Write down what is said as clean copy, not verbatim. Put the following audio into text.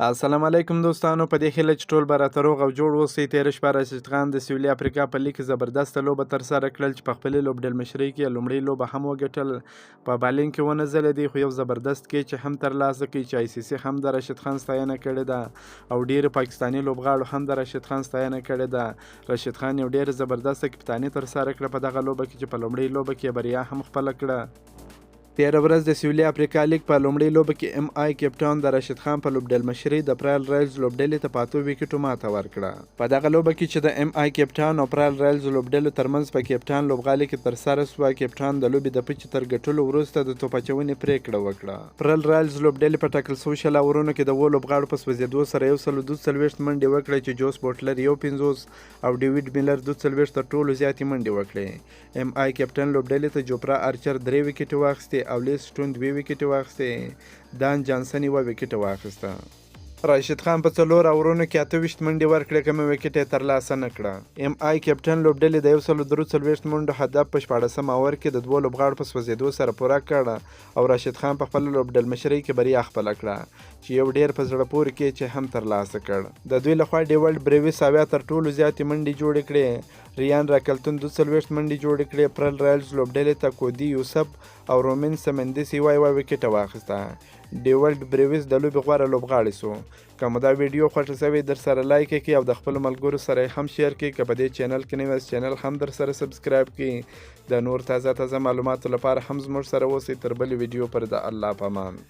السلام علیکم دوستانو، په دې هیله چې ټول به راته روغ او جوړ اوسئ. تېره شپه راشد خان د سویلي افریقا په لیګ کې زبردسته لوبه ترسره کړل چې په خپلې لوبډلمشرۍ کې یې لومړۍ لوبه هم وګټل. په بالینګ کې ونه ځلېدی، خو یو زبردست کیچ هم ترلاسه کړ چې ICC هم د راشد خان ستاینه کړې ده او ډېرو پاکستاني لوبغاړو هم د راشد خان ستاینه کړې ده. راشد خان یو ډېره زبردسته کپتاني ترسره کړه په دغه لوبه کې چې په لومړۍ لوبه کې یې بریا هم خپله کړه. تېره ورځ د سویلي افریقا لیګ په لومړۍ لوبه کې MI کپټان د راشد خان په لوبډلمشرۍ د پرایل رایلز لوبډلې ته په 8 ویکټو ماته ورکړه. په دغه لوبه کې چې د MI کپټان او پرایل رایلز لوبډلو ترمنځ په کپټان لوبغالي کې ترسره سوه، کپټان د لوبې د پچې تر ګټلو وروسته د توپ اچونې پرېکړه وکړه. پرایل رایلز لوبډلې په ټاکل شوو 20 اورونو کې د 7 لوبغاړو په سوځېدو سره 142 منډې وکړې چې جوس بوټلر 51 او ډیوډ میلر 42 تر ټولو زیاتې منډې وکړې. MI کپټن لوبډلې ته جوپرا آرچر 3 ویکټې واخیستې او لیس سټون 2 ویکټې واخیستې. دان جانسن 1 ویکټه واخیسته. راشد خان په 4 اورونو کې 28 منډې ورکړې، کومه ویکټ یې ترلاسه نه کړه. MI کپټن لوبډلې د 143 منډو هدف په 14 اور کې د 2 لوبغاړو په سوځېدو سره پوره کړه او راشد خان په خپل لوبډلمشرۍ کې بریا خپله کړه چې یو ډېر په زړه پورې کې چې هم ترلاسه کړ. د دوی لخوا ډیولډ بریویس اویا تر ټولو زیاتې منډې جوړې کړې. ریان راکلتون 42 منډې جوړې کړې. پرل رایلز لوبډلې ته کودي یوسف او رومین سمندس 1 ویکټه واخیسته. ډیولډ بریویس د لوبې غوره لوبغاړی سو. که مو دا ویډیو خوښه شوې در سره لایک کړئ او د خپلو ملګرو سره یې هم شیر کړئ. که په دې چینل کې نوی یاست چینل هم در سره سبسکرایب کړئ. د نور تازه معلوماتو لپاره هم زموږ سره اوسئ. تر بلې ویډیو پر د الله په امان.